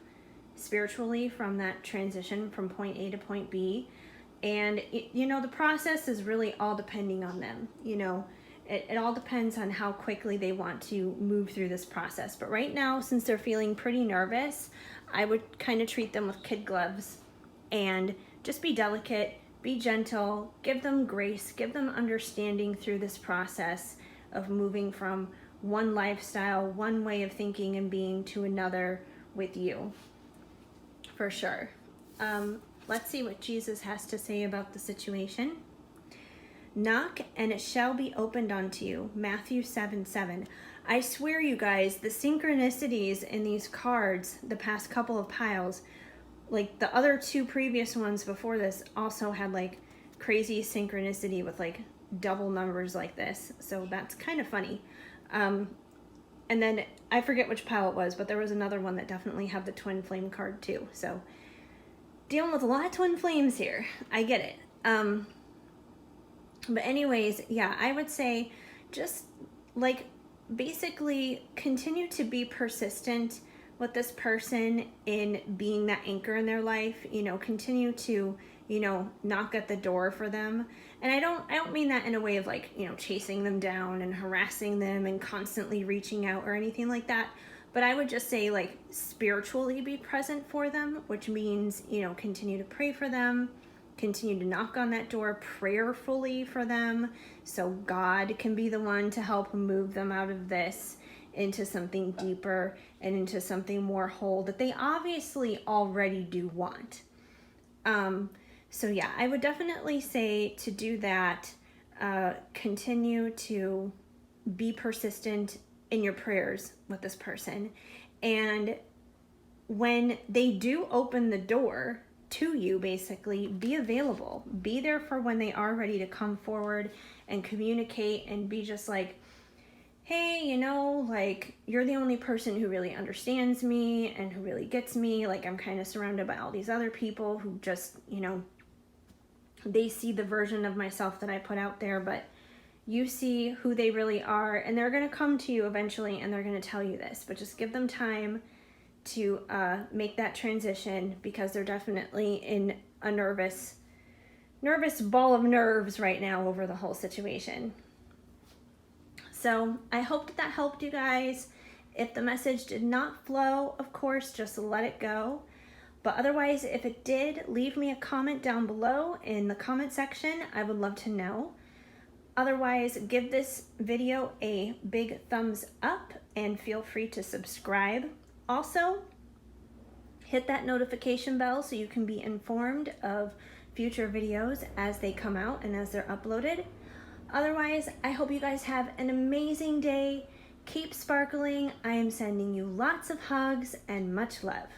Speaker 1: spiritually from that transition from point A to point B. And, you know, the process is really all depending on them. You know, it all depends on how quickly they want to move through this process. But right now, since they're feeling pretty nervous, I would kind of treat them with kid gloves and just be delicate, be gentle, give them grace, give them understanding through this process of moving from one lifestyle, one way of thinking and being to another with you, for sure. Let's see what Jesus has to say about the situation. Knock and it shall be opened unto you. Matthew 7:7. I swear, you guys, the synchronicities in these cards, the past couple of piles, like the other two previous ones before this also had like crazy synchronicity with like double numbers like this. So that's kind of funny. And then I forget which pile it was, but there was another one that definitely had the twin flame card too. So dealing with a lot of twin flames here. I get it. But anyways, yeah, I would say just like basically continue to be persistent with this person in being that anchor in their life. You know, continue to, you know, knock at the door for them. And I don't mean that in a way of like, you know, chasing them down and harassing them and constantly reaching out or anything like that. But I would just say like spiritually be present for them, which means, you know, continue to pray for them, continue to knock on that door prayerfully for them so God can be the one to help move them out of this into something deeper and into something more whole that they obviously already do want. So yeah, I would definitely say to do that, continue to be persistent in your prayers with this person. And when they do open the door to you, basically, be available. Be there for when they are ready to come forward and communicate and be just like, hey, you know, like, you're the only person who really understands me and who really gets me. Like, I'm kind of surrounded by all these other people who just, you know, they see the version of myself that I put out there, but you see who they really are, and they're going to come to you eventually and they're going to tell you this, but just give them time to make that transition, because they're definitely in a nervous ball of nerves right now over the whole situation. So I hope that helped you guys. If the message did not flow, of course, just let it go. But otherwise, if it did, leave me a comment down below in the comment section. I would love to know. Otherwise, give this video a big thumbs up and feel free to subscribe. Also, hit that notification bell so you can be informed of future videos as they come out and as they're uploaded. Otherwise, I hope you guys have an amazing day. Keep sparkling. I am sending you lots of hugs and much love.